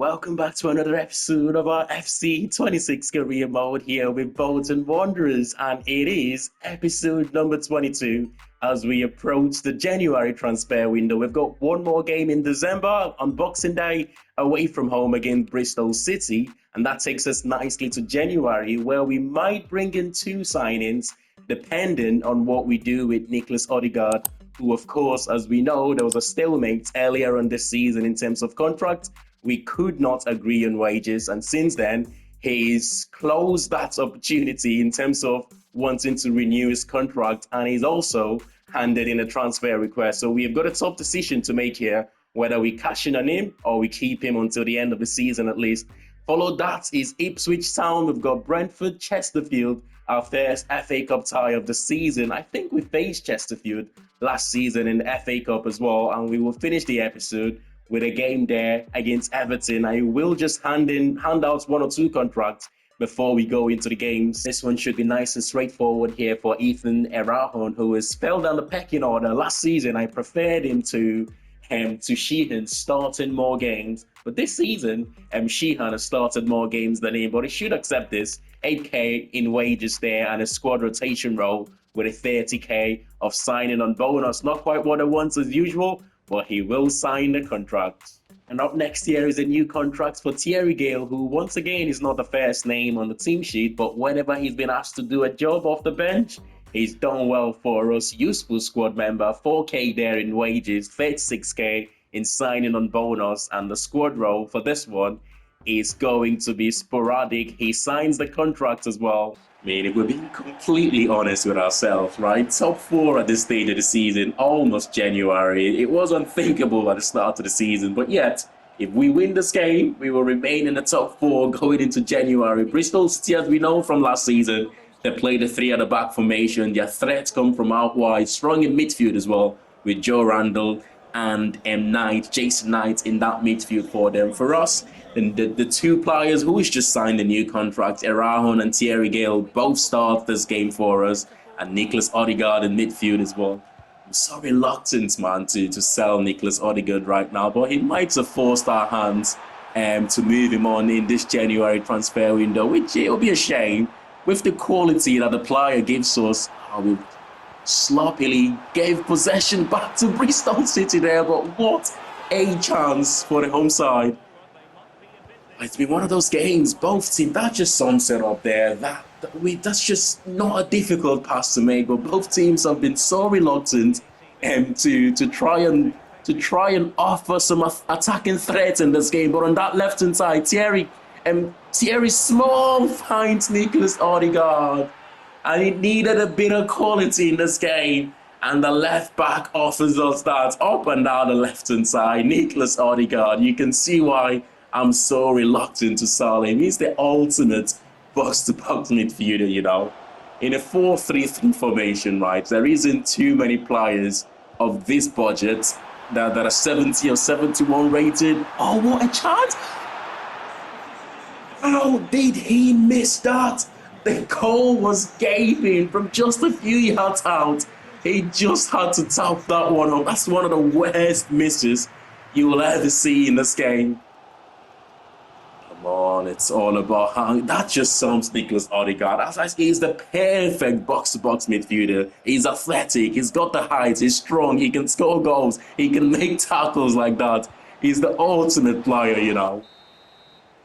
welcome back to another episode of our FC 26 career mode here with Bolton Wanderers, and it is episode number 22 as we approach the January transfer window. We've got one more game in December on Boxing Day away from home against Bristol City, and that takes us nicely to January, where we might bring in two signings depending on what we do with Nicholas Odegaard, who, of course, as we know, there was a stalemate earlier on this season in terms of contract. We could not agree on wages, and since then, he's closed that opportunity in terms of wanting to renew his contract, and he's also handed in a transfer request. So we've got a tough decision to make here, whether we cash in on him or we keep him until the end of the season at least. Followed that is Ipswich Town. We've got Brentford, Chesterfield, our first FA Cup tie of the season. I think we faced Chesterfield last season in the FA Cup as well, and we will finish the episode with a game there against Everton. I will just hand out one or two contracts before we go into the games. This one should be nice and straightforward here for Ethan Erahon, who has fell down the pecking order. Last season, I preferred him to Sheehan, starting more games. But this season, Sheehan has started more games than him, but he should accept this. 8k in wages there and a squad rotation role with a 30k of signing on bonus. Not quite what I want as usual, but he will sign the contract. And up next here is a new contract for Thierry Gale, who once again is not the first name on the team sheet, but whenever he's been asked to do a job off the bench, he's done well for us. Useful squad member, 4k there in wages, 36k in signing on bonus, and the squad role for this one is going to be sporadic. He signs the contract as well. I mean, if we're being completely honest with ourselves, right? Top four at this stage of the season, almost January. It was unthinkable at the start of the season, but yet, if we win this game, we will remain in the top four going into January. Bristol City, as we know from last season, they played a three at the back formation. Their threats come from out wide, strong in midfield as well, with Joe Randall and Jason Knight in that midfield for them. For us, and the two players who has just signed a new contract, Erahon and Thierry Gale, both start this game for us, and Nicholas Odegaard in midfield as well. I'm so reluctant, man, to sell Nicholas Odegaard right now, but he might have forced our hands to move him on in this January transfer window, which it'll be a shame. With the quality that the player gives us, we sloppily gave possession back to Bristol City there, but what a chance for the home side. It's been one of those games, both teams, that just sums it up there. That's just not a difficult pass to make, but both teams have been so reluctant to try and offer some attacking threat in this game. But on that left-hand side, Thierry Small finds Nicholas Odegaard, and it needed a bit of quality in this game. And the left back offers us that up and down the left-hand side. Nicholas Odegaard, you can see why I'm so reluctant to sell him. He's the ultimate box-to-box midfielder, you know. In a 4-3-3 formation, right, there isn't too many players of this budget that are 70 or 71 rated. Oh, what a chance! How did he miss that? The goal was gaping from just a few yards out. He just had to tap that one up. That's one of the worst misses you will ever see in this game. Come on, it's all about how that just sums Nicholas Odegaard. He's the perfect box-to-box midfielder. He's athletic, he's got the height, he's strong, he can score goals, he can make tackles like that. He's the ultimate player, you know.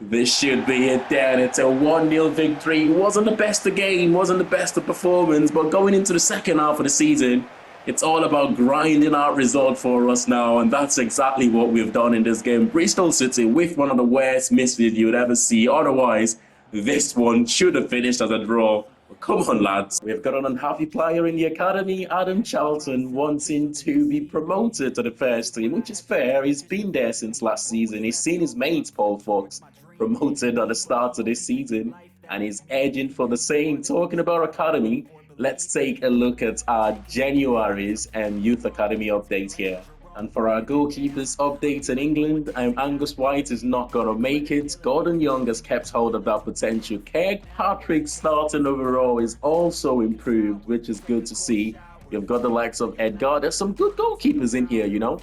This should be it there. It's a 1-0 victory. It wasn't the best of game, wasn't the best of performance, but going into the second half of the season, it's all about grinding out result for us now, and that's exactly what we've done in this game. Bristol City with one of the worst misses you would ever see. Otherwise, this one should have finished as a draw. But come on, lads. We've got an unhappy player in the academy, Adam Charlton, wanting to be promoted to the first team, which is fair. He's been there since last season. He's seen his mates, Paul Fox, promoted at the start of this season, and he's edging for the same. Talking about academy, let's take a look at our January's Youth Academy update here. And for our goalkeepers updates in England, Angus White is not going to make it. Gordon Young has kept hold of that potential. Kirkpatrick's starting overall is also improved, which is good to see. You've got the likes of Edgar. There's some good goalkeepers in here, you know.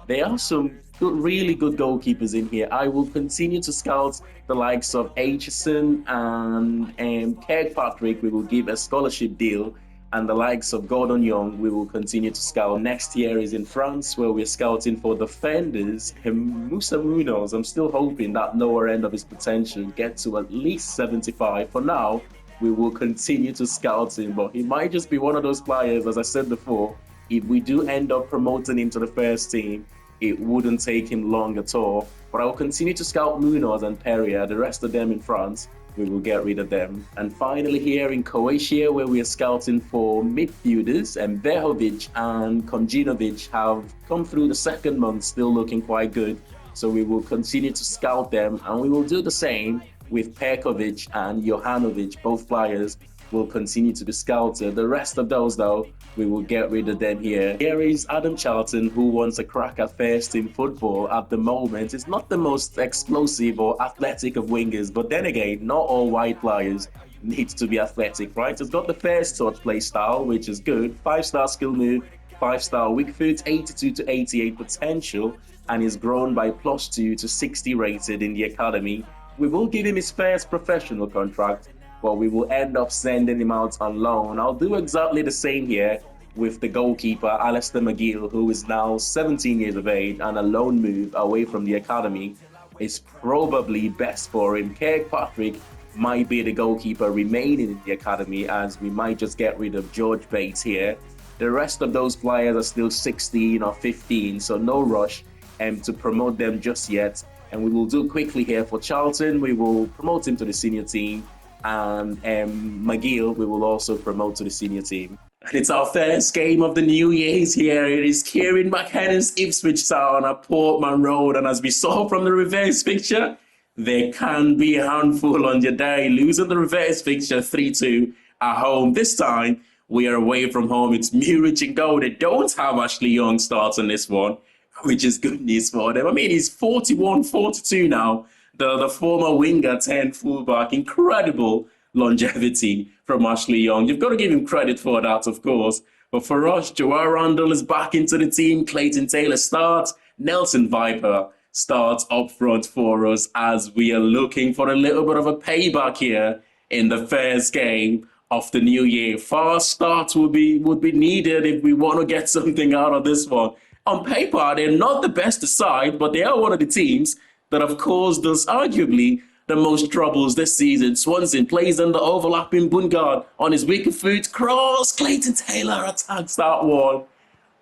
There are some really good goalkeepers in here. I will continue to scout the likes of Aitchison and Kirkpatrick. We will give a scholarship deal, and the likes of Gordon Young, we will continue to scout. Next year is in France, where we're scouting for defenders. Musa Munoz, I'm still hoping that lower end of his potential gets to at least 75. For now, we will continue to scout him, but he might just be one of those players, as I said before, if we do end up promoting him to the first team, it wouldn't take him long at all. But I will continue to scout Munoz and Peria, the rest of them in France. We will get rid of them. And finally here in Croatia, where we are scouting for midfielders, and Behovic and Konjinovic have come through the second month still looking quite good. So we will continue to scout them, and we will do the same with Perkovic and Johanovic. Both players will continue to be scouted. The rest of those, though, we will get rid of them here. Here is Adam Charlton, who wants a crack at first team football at the moment. It's not the most explosive or athletic of wingers, but then again, not all wide players need to be athletic, right? It's got the first touch play style, which is good. 5-star skill move, 5-star weak foot, 82 to 88 potential, and is grown by +2 to 60 rated in the academy. We will give him his first professional contract, but we will end up sending him out on loan. I'll do exactly the same here with the goalkeeper, Alistair McGill, who is now 17 years of age, and a loan move away from the academy is probably best for him. Kirkpatrick might be the goalkeeper remaining in the academy, as we might just get rid of George Bates here. The rest of those players are still 16 or 15, so no rush to promote them just yet. And we will do quickly here for Charlton. We will promote him to the senior team, and McGill we will also promote to the senior team. And it's our first game of the New Year's here. It is Kieran McKennan's Ipswich Town at Portman Road, and as we saw from the reverse picture, there can be a handful on your day. Losing the reverse picture 3-2 at home. This time we are away from home. It's Murich and goal. They don't have Ashley Young starts on this one, which is good news for them. I mean, he's 41, 42 now. The former winger, 10 fullback, incredible longevity from Ashley Young. You've got to give him credit for that, of course. But for us, Joao Randall is back into the team. Clayton Taylor starts. Nelson Viper starts up front for us, as we are looking for a little bit of a payback here in the first game of the new year. Fast starts would be needed if we want to get something out of this one. On paper, they're not the best side, but they are one of the teams that have caused us arguably the most troubles this season. Swansea plays under overlapping Bungard on his wicker foot. Cross, Clayton Taylor attacks that one.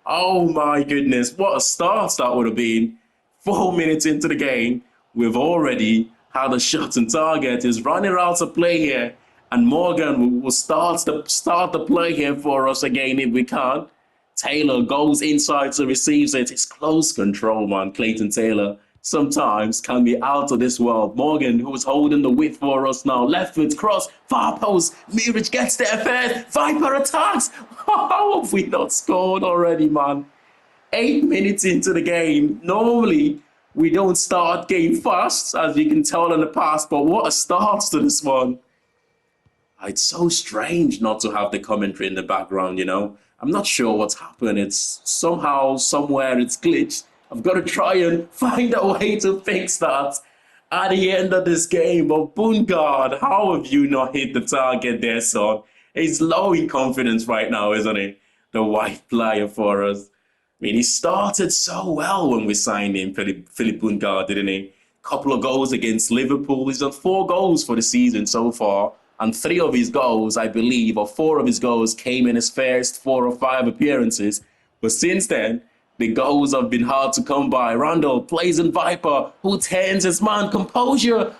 Oh my goodness, what a start that would have been. 4 minutes into the game, we've already had a shot on target. He's running out of play here, and Morgan will start the play here for us again if we can. Taylor goes inside to receive it. It's close control, man. Clayton Taylor sometimes can be out of this world. Morgan, who's holding the width for us now. Left foot cross, far post. Muric gets there first. Viper attacks. How have we not scored already, man? 8 minutes into the game. Normally, we don't start game fast, as you can tell in the past, but what a start to this one. It's so strange not to have the commentary in the background, you know. I'm not sure what's happened. It's somehow, somewhere, it's glitched. I've got to try and find a way to fix that at the end of this game. But Bungard, how have you not hit the target there, son? He's low in confidence right now, isn't he? The white player for us. I mean, he started so well when we signed him, Philip Bungard, didn't he? Couple of goals against Liverpool. He's done 4 goals for the season so far. And 3 of his goals, I believe, or 4 of his goals came in his first 4 or 5 appearances. But since then, the goals have been hard to come by. Randall plays in Viper, who turns his man. Composure.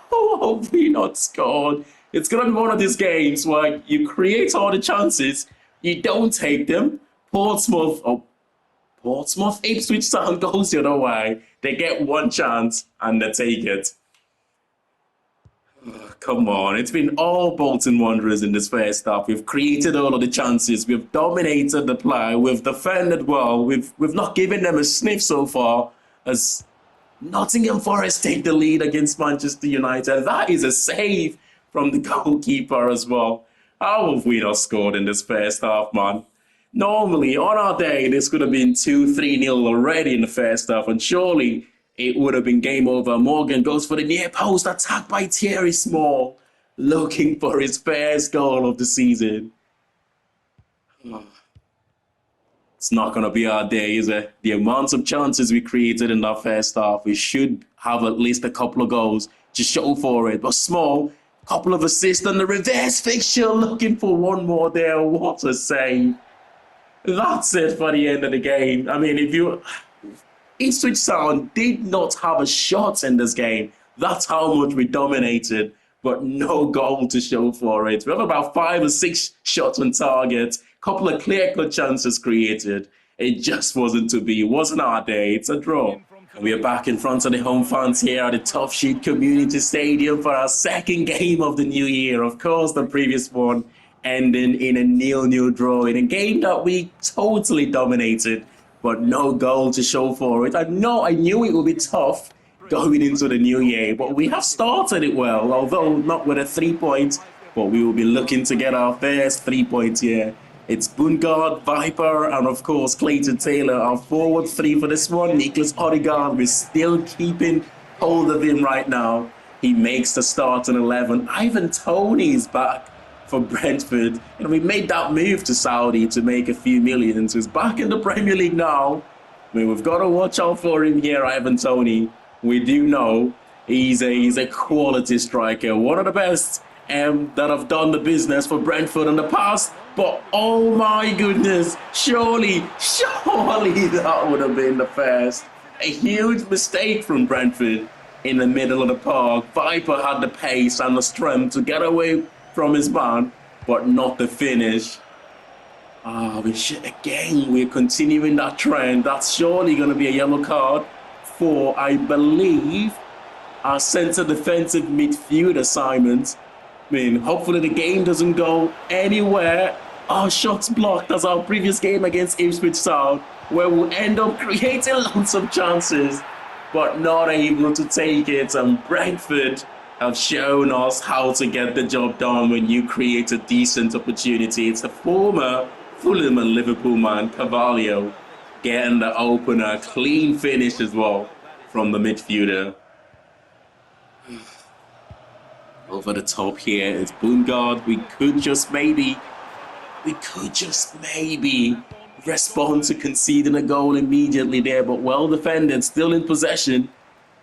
How have we not scored? It's going to be one of these games where you create all the chances, you don't take them. Portsmouth, Ipswich Town goes the other way. They get 1 chance and they take it. Come on, it's been all Bolton Wanderers in this first half. We've created all of the chances. We've dominated the play. We've defended well. We've not given them a sniff so far, as Nottingham Forest take the lead against Manchester United. That is a save from the goalkeeper as well. How have we not scored in this first half, man? Normally, on our day, this could have been 2-3-0 already in the first half, and surely it would have been game over. Morgan goes for the near post, attacked by Thierry Small, looking for his first goal of the season. It's not going to be our day, is it? The amount of chances we created in that first half, we should have at least a couple of goals to show for it. But Small, couple of assists and the reverse fixture, looking for one more there. What a save. That's it for the end of the game. I mean, Ipswich Town did not have a shot in this game. That's how much we dominated, but no goal to show for it. We have about 5 or 6 shots on target, couple of clear-cut chances created. It just wasn't to be. It wasn't our day. It's a draw. And we are back in front of the home fans here at the Toughsheet Community Stadium for our second game of the new year. Of course, the previous one ending in a 0-0 draw in a game that we totally dominated, but no goal to show for it. I knew it would be tough going into the new year, but we have started it well, although not with a 3 points, but we will be looking to get our first 3 points here. It's Bungard, Viper, and of course Clayton Taylor, our forward 3 for this one. Nicholas Odegaard, we're still keeping hold of him right now. He makes the start in 11. Ivan Toney is back for Brentford. And we made that move to Saudi to make a few millions. He's back in the Premier League now. I mean, we've got to watch out for him here, Ivan Toney. We do know he's a quality striker, one of the best that have done the business for Brentford in the past. But oh my goodness, surely that would have been the first. A huge mistake from Brentford in the middle of the park. Viper had the pace and the strength to get away from his man, but not the finish. We're continuing that trend. That's surely going to be a yellow card for, I believe, our centre defensive midfield assignment. I mean, hopefully the game doesn't go anywhere. Our shots blocked as our previous game against Ipswich Town, where we'll end up creating lots of chances, but not able to take it. And Brentford have shown us how to get the job done when you create a decent opportunity. It's the former Fulham and Liverpool man, Carvalho, getting the opener. Clean finish as well from the midfielder. Over the top here is Bungard. We could just maybe respond to conceding a goal immediately there, but well defended, still in possession,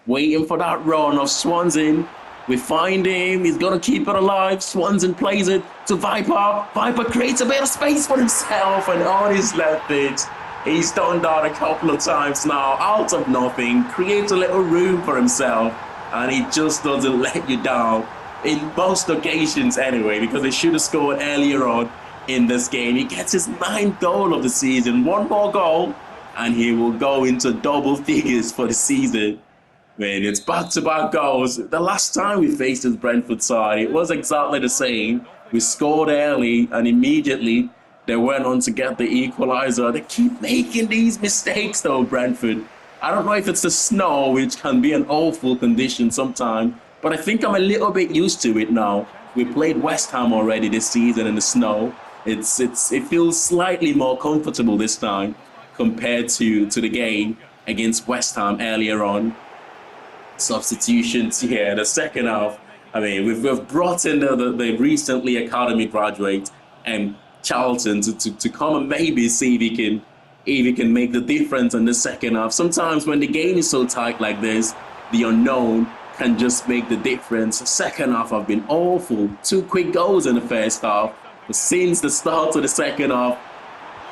waiting for that run of Swansea. We find him, he's gonna keep it alive. Swansea plays it to Viper. Viper creates a bit of space for himself, and on his left foot, he's done that a couple of times now, out of nothing, creates a little room for himself, and he just doesn't let you down. In most occasions anyway, because he should have scored earlier on in this game. He gets his 9th goal of the season, one more goal, and he will go into double figures for the season. Man, it's back-to-back goals. The last time we faced this Brentford side, it was exactly the same. We scored early, and immediately they went on to get the equaliser. They keep making these mistakes though, Brentford. I don't know if it's the snow, which can be an awful condition sometimes, but I think I'm a little bit used to it now. We played West Ham already this season in the snow. It feels slightly more comfortable this time compared to the game against West Ham earlier on. Substitutions here in the second half. I mean, we've brought in the recently academy graduate and Charlton to come and maybe see if he can make the difference in the second half. Sometimes when the game is so tight like this, the unknown can just make the difference. The second half have been awful. 2 quick goals in the first half. But since the start of the second half,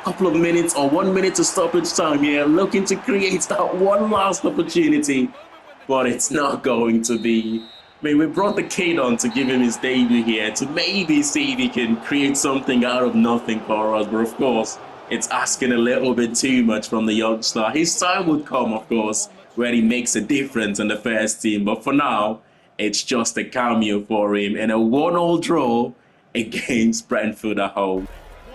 a couple of minutes or 1 minute to stoppage time here, looking to create that one last opportunity. But it's not going to be. I mean, we brought the kid on to give him his debut here to maybe see if he can create something out of nothing for us. But of course, it's asking a little bit too much from the youngster. His time would come, of course, where he makes a difference in the first team. But for now, it's just a cameo for him and a 1-1 draw against Brentford at home.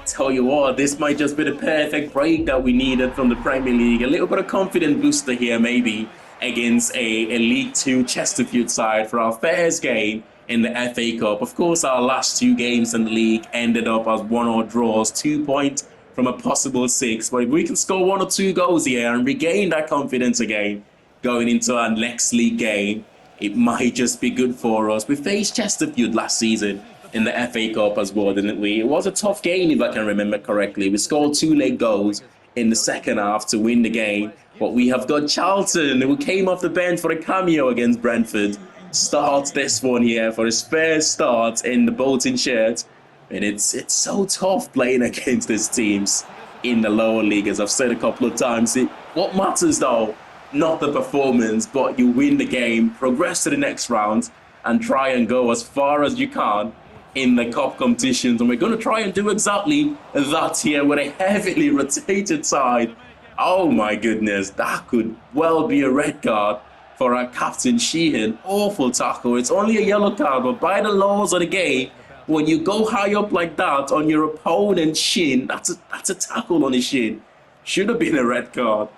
Tell you what, this might just be the perfect break that we needed from the Premier League. A little bit of confidence booster here, maybe, against a League 2 Chesterfield side for our first game in the FA Cup. Of course, our last 2 games in the league ended up as 1-1 draws, 2 points from a possible 6. But if we can score 1 or 2 goals here and regain that confidence again going into our next league game, it might just be good for us. We faced Chesterfield last season in the FA Cup as well, didn't we? It was a tough game, if I can remember correctly. We scored 2 late goals in the second half to win the game. But we have got Charlton, who came off the bench for a cameo against Brentford, starts this one here for his first start in the Bolton shirt. And it's so tough playing against these teams in the lower league, as I've said a couple of times. What matters though, not the performance, but you win the game, progress to the next round, and try and go as far as you can in the cup competitions. And we're going to try and do exactly that here with a heavily rotated side. Oh my goodness, that could well be a red card for our captain Sheehan. Awful tackle. It's only a yellow card, but by the laws of the game, when you go high up like that on your opponent's shin, that's a tackle on his shin. Should have been a red card.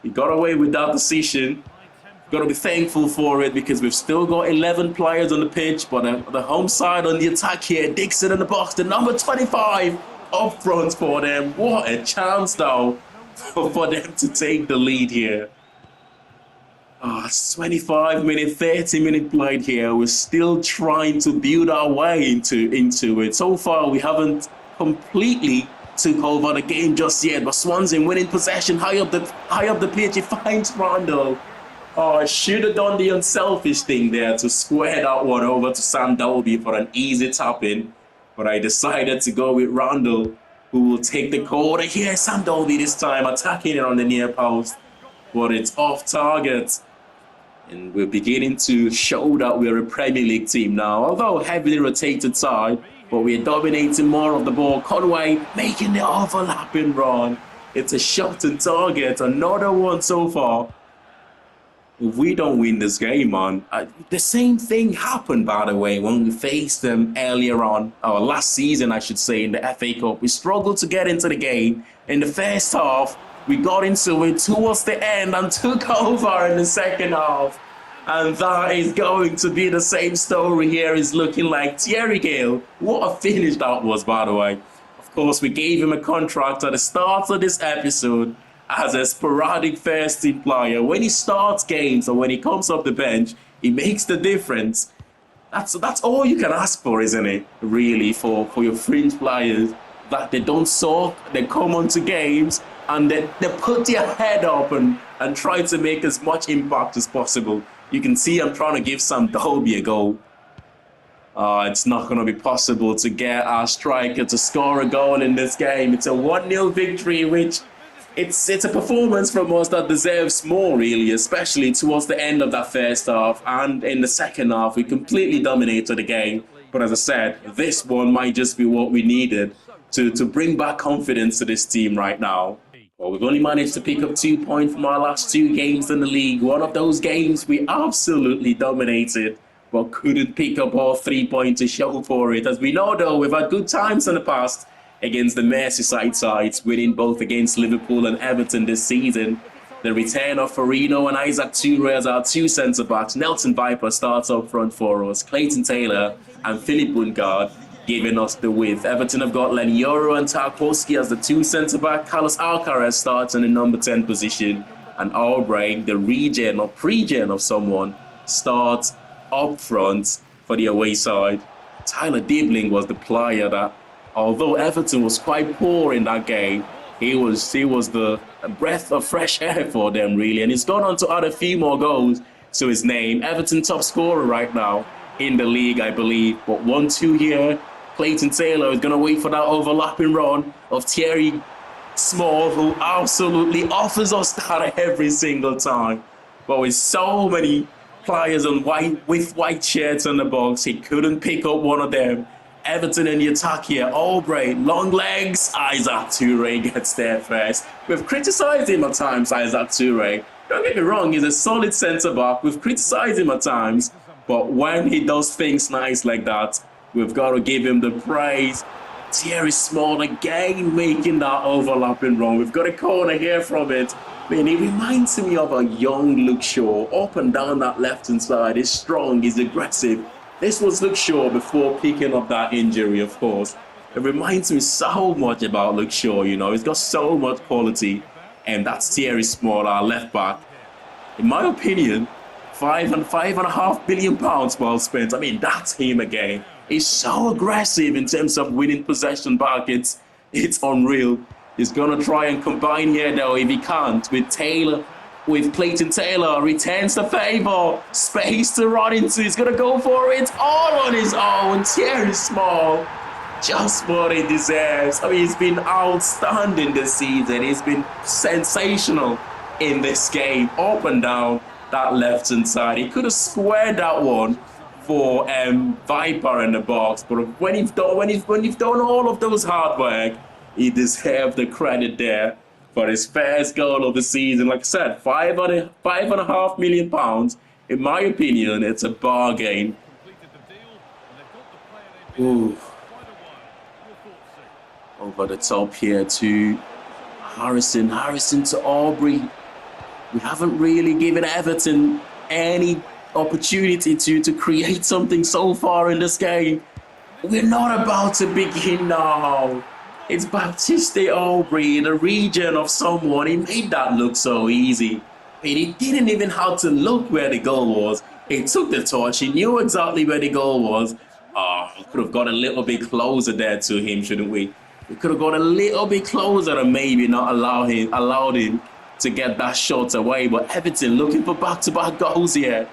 He got away with that decision. Got to be thankful for it, because we've still got 11 players on the pitch, but the home side on the attack here, Dixon in the box, the number 25 up front for them. What a chance though for them to take the lead here. It's 25 minute, 30 minute played here. We're still trying to build our way into it. So far, we haven't completely took over the game just yet. But Swansea winning possession high up the pitch. He finds Randall. I should have done the unselfish thing there to square that one over to Sam Dolby for an easy tap-in. But I decided to go with Randall, who will take the corner here. Sam Dolby this time attacking it on the near post, but it's off target. And we're beginning to show that we're a Premier League team now, although heavily rotated side, but we're dominating more of the ball. Conway making the overlapping run. It's a shot on target, another one so far. If we don't win this game, man, the same thing happened, by the way, when we faced them earlier on, or last season, I should say, in the FA Cup. We struggled to get into the game. In the first half, we got into it towards the end and took over in the second half. And that is going to be the same story here. Is looking like Thierry Gale. What a finish that was, by the way. Of course, we gave him a contract at the start of this episode as a sporadic first-team player. When he starts games or when he comes off the bench, he makes the difference. That's all you can ask for, isn't it? Really, for your fringe players, that they don't sulk, they come onto games, and they put their head up and try to make as much impact as possible. You can see I'm trying to give Sam Dolby a goal. It's not going to be possible to get our striker to score a goal in this game. It's a 1-0 victory, which it's a performance from us that deserves more, really, especially towards the end of that first half. And in the second half, we completely dominated the game. But as I said, this one might just be what we needed to bring back confidence to this team right now. Well, we've only managed to pick up 2 points from our last 2 games in the league. One of those games we absolutely dominated, but couldn't pick up all 3 points to show for it. As we know, though, we've had good times in the past against the Merseyside sides, winning both against Liverpool and Everton this season. The return of Farino and Isaac Toure as our 2 centre-backs. Nelson Viper starts up front for us. Clayton Taylor and Philip Bungard giving us the width. Everton have got Lenioro and Tarkowski as the 2 centre-back. Carlos Alcaraz starts in the number 10 position. And Albright, the regen or pre-gen of someone, starts up front for the away side. Tyler Dibling was the player that, although Everton was quite poor in that game, he was the breath of fresh air for them, really. And he's gone on to add a few more goals to his name. Everton top scorer right now in the league, I believe. But 1-2 here. Clayton Taylor is going to wait for that overlapping run of Thierry Small, who absolutely offers us that every single time. But with so many players with white shirts on the box, he couldn't pick up one of them. Everton in the attack here. Albright, long legs. Isaac Toure gets there first. We've criticised him at times, Isaac Toure. Don't get me wrong, he's a solid centre-back. We've criticised him at times. But when he does things nice like that, we've got to give him the praise. Thierry Small again making that overlapping run. We've got a corner here from it. Man, he reminds me of a young Luke Shaw. Up and down that left-hand side. He's strong, he's aggressive. This was Luke Shaw before picking up that injury, of course. It reminds me so much about Luke Shaw, you know. He's got so much quality. And that's Thierry Small, our left back. In my opinion, £5.5 billion well spent. I mean, that's him again. He's so aggressive in terms of winning possession back. It's unreal. He's gonna try and combine here though. If he can't, with Clayton Taylor, returns the favour. Space to run into. He's gonna go for it all on his own. Thierry Small, just what he deserves. I mean, he's been outstanding this season. He's been sensational in this game, up and down that left hand side. He could have squared that one for Viper in the box, but when you've done all of those hard work, he deserved the credit there for his first goal of the season. Like I said, £5.5 million. In my opinion, it's a bargain. Ooh. Over the top here to Harrison to Aubrey. We haven't really given Everton any opportunity to create something so far in this game. We're not about to begin now. It's Baptiste Aubrey in the region of someone. He made that look so easy. I mean, he didn't even have to look where the goal was. He took the touch. He knew exactly where the goal was. We could have got a little bit closer there to him, shouldn't we? We could have got a little bit closer and maybe not allowed him to get that shot away. But Everton looking for back-to-back goals here.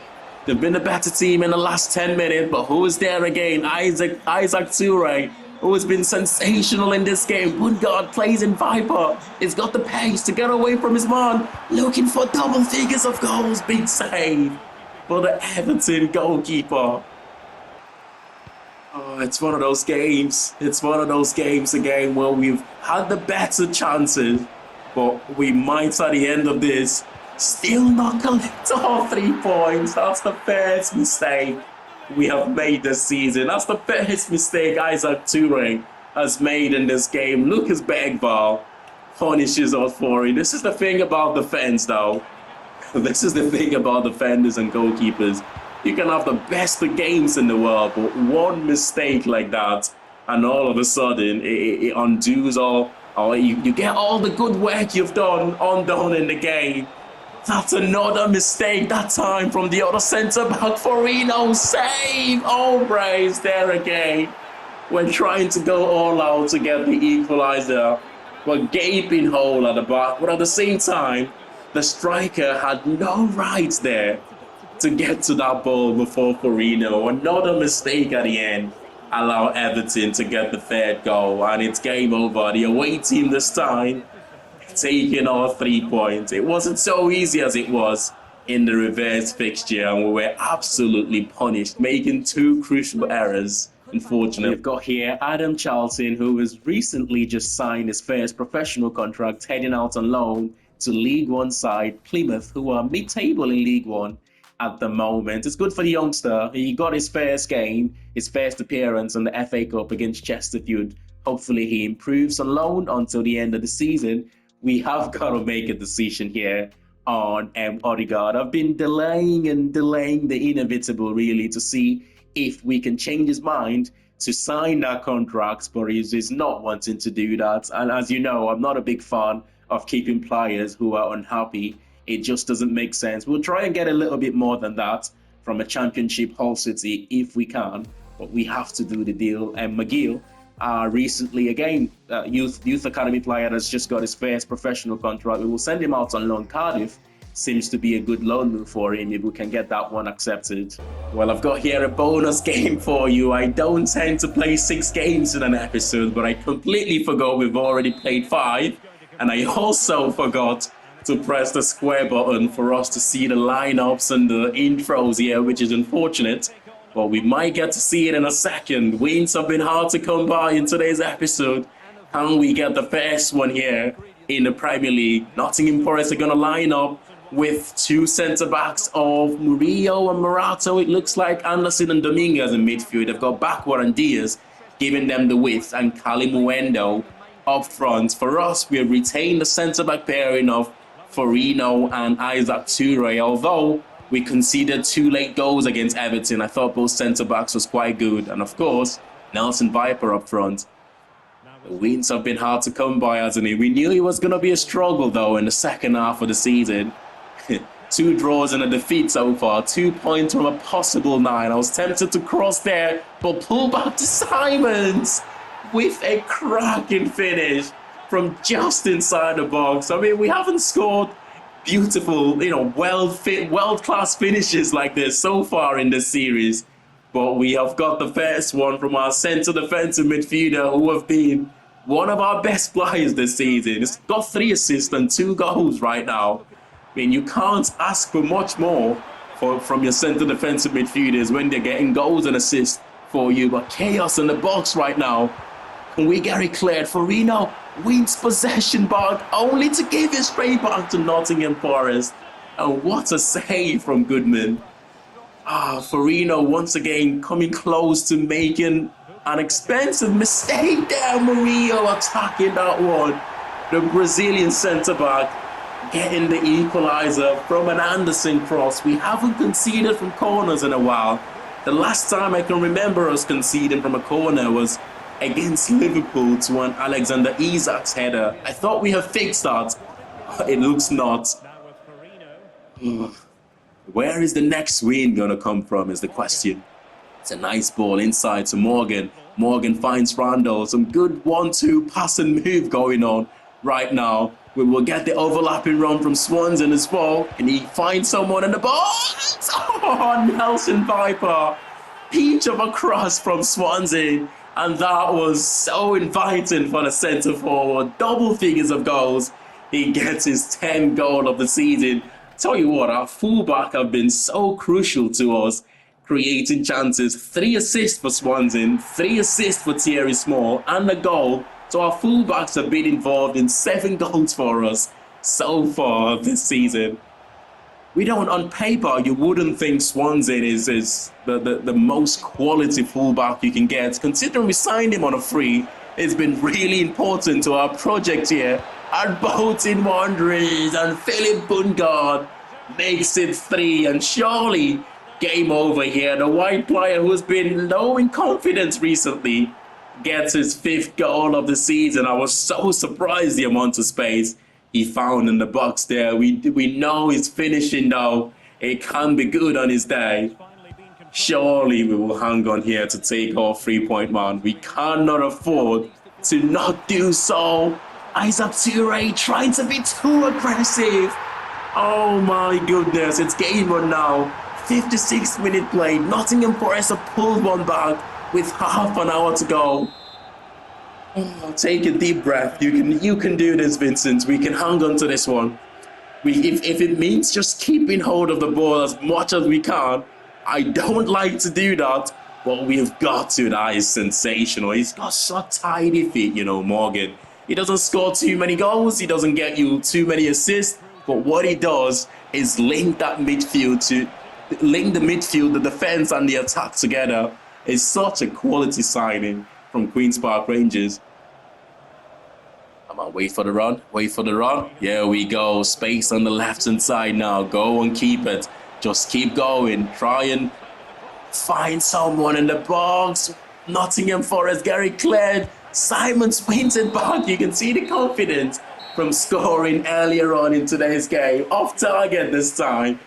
They've been a better team in the last 10 minutes, but who is there again? Isaac Toure, who has been sensational in this game. Woodgard plays in Viper. He's got the pace to get away from his man. Looking for double figures of goals. Big save for the Everton goalkeeper. Oh, it's one of those games. It's one of those games again where we've had the better chances, but we might at the end of this still not collect all 3 points. That's the first mistake we have made this season. That's the first mistake Isaac Toure has made in this game. Lucas Bergvall punishes us for it. This is the thing about defense, though. This is the thing about defenders and goalkeepers. You can have the best of games in the world, but one mistake like that, and all of a sudden it undoes all. Or you get all the good work you've done undone in the game. That's another mistake, that time from the other centre-back. Forino, save! Aubrey is there again. We're trying to go all out to get the equaliser. We're gaping hole at the back, but at the same time, the striker had no right there to get to that ball before Forino. Another mistake at the end allow Everton to get the third goal, and it's game over. The away team this time taking all 3 points. It wasn't so easy as it was in the reverse fixture, and we were absolutely punished, making 2 crucial errors. Unfortunately, we've got here Adam Charlton, who has recently just signed his first professional contract, heading out on loan to League One side Plymouth, who are mid-table in League One at the moment. It's good for the youngster. He got his first game, his first appearance in the FA Cup against Chesterfield. Hopefully he improves on loan until the end of the season. We have got to make a decision here on Odegaard. I've been delaying the inevitable, really, to see if we can change his mind to sign that contract, but he's not wanting to do that. And as you know, I'm not a big fan of keeping players who are unhappy. It just doesn't make sense. We'll try and get a little bit more than that from a Championship Hull City if we can, but we have to do the deal. And McGill, recently again, youth academy player has just got his first professional contract. We will send him out on loan. Cardiff seems to be a good loan move for him if we can get that one accepted. Well, I've got here a bonus game for you. I don't tend to play 6 games in an episode, but I completely forgot we've already played 5, and I also forgot to press the square button for us to see the lineups and the intros here, which is unfortunate, but we might get to see it in a second. Wins have been hard to come by in today's episode. Can we get the first one here in the Premier League? Nottingham Forest are going to line up with 2 centre-backs of Murillo and Morato, it looks like. Anderson and Dominguez in midfield. They've got Backward and Diaz giving them the width, and Kalimuendo up front. For us, we have retained the centre-back pairing of Forino and Isaac Toure. Although we conceded 2 late goals against Everton, I thought both centre-backs was quite good. And of course, Nelson Viper up front. The wins have been hard to come by, hasn't it? We knew it was going to be a struggle, though, in the second half of the season. 2 draws and a defeat so far. 2 points from a possible 9. I was tempted to cross there, but pull back to Simons with a cracking finish from just inside the box. I mean, we haven't scored beautiful, world-class finishes like this so far in this series. But we have got the first one from our centre defensive midfielder, who have been one of our best players this season. He's got 3 assists and 2 goals right now. I mean, you can't ask for much more from your centre defensive midfielders when they're getting goals and assists for you. But chaos in the box right now. Can we get it cleared? Farino wins possession back, only to give it straight back to Nottingham Forest. And what a save from Goodman. Farino once again coming close to making an expensive mistake there. Murillo attacking that one. The Brazilian centre-back getting the equaliser from an Anderson cross. We haven't conceded from corners in a while. The last time I can remember us conceding from a corner was against Liverpool to an Alexander Isak's header. I thought we have fixed that. It looks not. Where is the next win going to come from is the question. It's a nice ball inside to Morgan. Morgan finds Randall. Some good 1-2 pass and move going on right now. We will get the overlapping run from Swansea as well. Can he find someone in the box? Oh, Nelson Viper. Peach of a cross from Swansea. And that was so inviting for the centre forward. Double figures of goals. He gets his 10th goal of the season. Tell you what, our fullback have been so crucial to us, creating chances. 3 assists for Swansea, 3 assists for Thierry Small, and a goal. So our fullbacks have been involved in 7 goals for us so far this season. We don't, on paper, you wouldn't think Swansea is the most quality fullback you can get. Considering we signed him on a free, it's been really important to our project here at Bolton Wanderers, and Philip Bungard makes it 3, and surely game over here. The white player who's been low in confidence recently gets his 5th goal of the season. I was so surprised the amount of space he found in the box there. We know his finishing though. It can be good on his day. Surely we will hang on here to take our 3-point man. We cannot afford to not do so. Isaac Toure trying to be too aggressive. Oh my goodness, it's game on now. 56-minute play. Nottingham Forest have pulled one back with half an hour to go. Take a deep breath. You can do this, Vincent. We can hang on to this one. If it means just keeping hold of the ball as much as we can, I don't like to do that, but we've got to. That is sensational. He's got such tidy feet, Morgan. He doesn't score too many goals. He doesn't get you too many assists. But what he does is link the midfield, the defense, and the attack together. It's such a quality signing from Queen's Park Rangers. Come on, wait for the run. Here we go. Space on the left-hand side now. Go and keep it. Just keep going. Try and find someone in the box. Nottingham Forest, Gary cleared. Simons wins it back. You can see the confidence from scoring earlier on in today's game. Off target this time.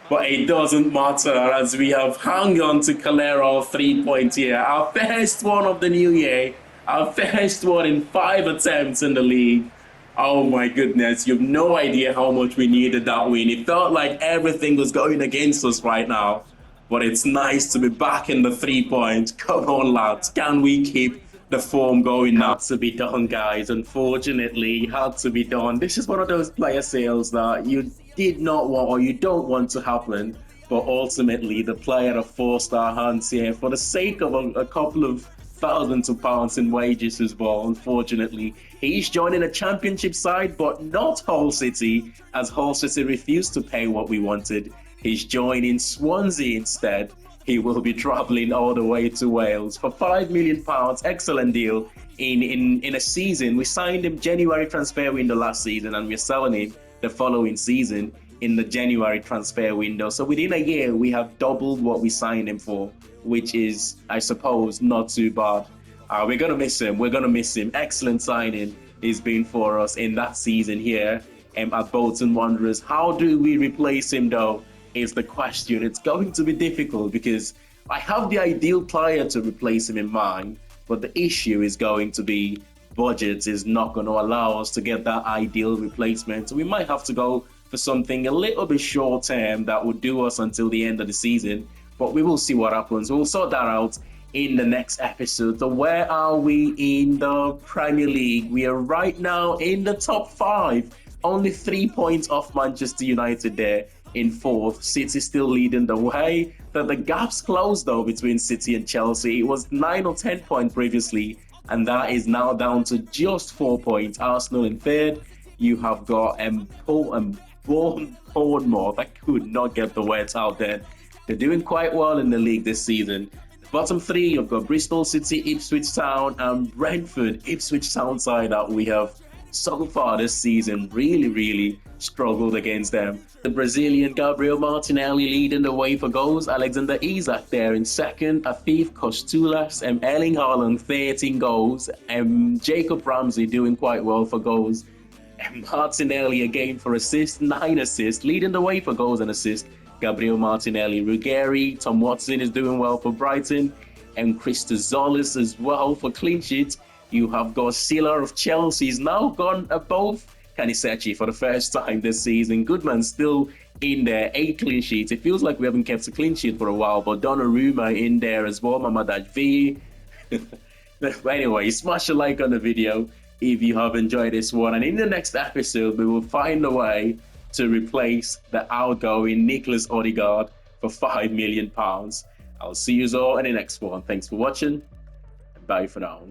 But it doesn't matter as we have hung on to Calero 3 points here. Our first one of the new year. Our first one in 5 attempts in the league. Oh my goodness, you have no idea how much we needed that win. It felt like everything was going against us right now. But it's nice to be back in the 3 points. Come on, lads. Can we keep the form going now? Had to be done, guys. Unfortunately, had to be done. This is one of those player sales that you did not want or you don't want to happen. But ultimately, the player have forced our hands here for the sake of a couple of thousands of pounds in wages as well. Unfortunately, he's joining a championship side, but not Hull City, as Hull City refused to pay what we wanted. He's joining Swansea instead. He will be travelling all the way to Wales for £5 million. Excellent deal in a season. We signed him January transfer window last season, and we're selling him the following season in the January transfer window. So within a year, we have doubled what we signed him for, which is, I suppose, not too bad. We're going to miss him. We're going to miss him. Excellent signing he's been for us in that season here at Bolton Wanderers. How do we replace him, though, is the question. It's going to be difficult because I have the ideal player to replace him in mind, but the issue is going to be budget is not going to allow us to get that ideal replacement. So we might have to go for something a little bit short term that would do us until the end of the season, but we will see what happens. We'll sort that out in the next episode. So where are we in the Premier League? We are right now in the top 5, only 3 points off Manchester United there in 4th. City still leading the way. The gap's closed though between City and Chelsea. It was 9 or 10 points previously, and that is now down to just 4 points. Arsenal in 3rd. You have got Bournemouth. I could not get the words out there. They're doing quite well in the league this season. Bottom 3, you've got Bristol City, Ipswich Town, and Brentford. Ipswich Town side that we have so far this season really struggled against them. The Brazilian Gabriel Martinelli leading the way for goals. Alexander Isak there in 2nd. Afif Kostulas and Erling Haaland 13 goals. And Jacob Ramsey doing quite well for goals. And Martinelli again for assists, 9 assists, leading the way for goals and assists. Gabriel Martinelli, Ruggeri, Tom Watson is doing well for Brighton, and Christozolis as well for clean sheets. You have got Silla of Chelsea. He's now gone above Kanisechi for the first time this season. Goodman still in there, 8 clean sheets. It feels like we haven't kept a clean sheet for a while, but Donnarumma in there as well, Mamadajvi. But anyway, smash a like on the video if you have enjoyed this one. And in the next episode, we will find a way to replace the outgoing Nicholas Odegaard for £5 million. I'll see you all in the next one. Thanks for watching, and bye for now.